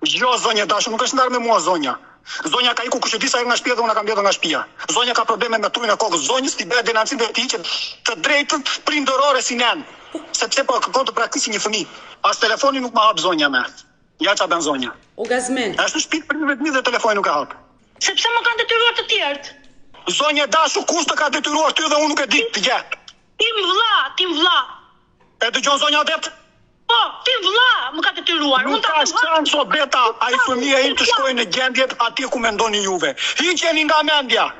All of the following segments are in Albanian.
Jo, zonja dashur, nuk është ndarë me mua zonja. Zonja ka iku kush e di sa herë nga shtëpia dhe unë kam mbledhur nga shtëpia. Zonja ka probleme me trurin e kokës. Zonjës ti bëhet denancim dhe ti që të drejtën prindërore si nen. Sepse po kërkon të braktisë një fëmijë. As telefoni nuk ma hap zonja me. Ja ç'a bën zonja. O gazmen. Ashtu shtëpi prindërve të mi dhe telefoni nuk e hap. Sepse më kanë detyruar të tjerët. Zonja dashur, kush të ka detyruar ty dhe unë nuk e di të gjë. Tim vlla. E dëgjon zonja adet? Po, tim vlla më ka detyruar. Nuk ka shans o beta, ai fëmia im të shkojë në gjendje atje ku mendoni juve. Hiqeni nga mendja.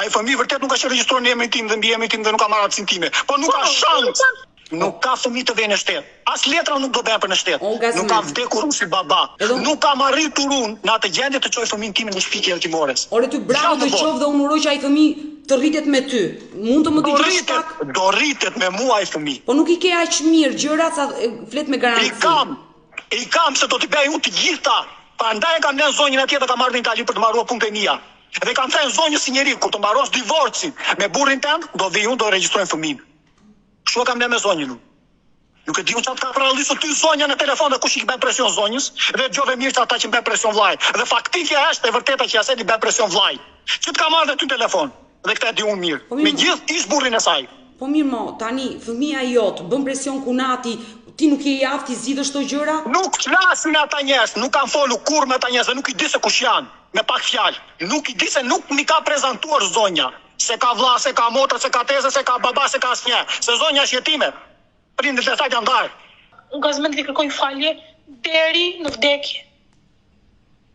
Ai fëmijë vërtet nuk ka regjistruar në emrin tim dhe mbi emrin tim dhe nuk ka marrë aftësinë time. Po nuk ka shans. Nuk ka fëmijë të vënë në shtet. As letra nuk do bëhen për në shtet. Nuk ka vdekur unë si baba. Nuk kam arritur unë në atë gjendje të çoj fëmijën tim në shtëpi hetimores. Ore ty bravo të qoftë dhe unë uroj që ai fëmijë të rritet me ty. Mund të më dëgjosh pak? Do rritet me mua ai fëmijë. Po nuk i ke aq mirë gjërat sa flet me garanci. I kam se do t'i bëj unë të gjitha. Prandaj kam lënë zonjën atje dhe kam marrë në Itali për të mbaruar punët e mia. Dhe kam thënë zonjës si njeri, kur të mbarosh divorcin me burrin tënd, do vi unë do regjistrojmë fëmijën. Kështu kam lënë me zonjën unë. Nuk e di unë çfarë ka prallisur ty zonja në telefon dhe kush i bën presion zonjës, dhe dëgjove mirë se ata që bën presion vllai. Dhe faktikja është e vërteta që asaj i bën presion vllai. Që të ka marrë ty në telefon. Dhe këtë e di unë mirë. Me gjithë ish burrin e saj. Po mirë mo, tani fëmia jot bën presion kunati, ti nuk je i aftë i zgjidhësh këto gjëra? Nuk flasin ata njerëz, nuk kanë folur kurrë me ata njerëz, nuk i di se kush janë, me pak fjalë. Nuk i di se nuk mi ka prezantuar zonja, se ka vlla, se ka motër, se ka tezë, se ka baba, se ka asnjë. Se zonja është jetime. Prindërit e saj janë ndarë. Unë gazmen të kërkoj falje deri në vdekje.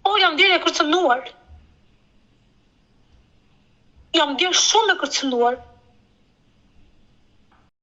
Po jam deri e kërcënuar. Jam deri shumë e kërcënuar.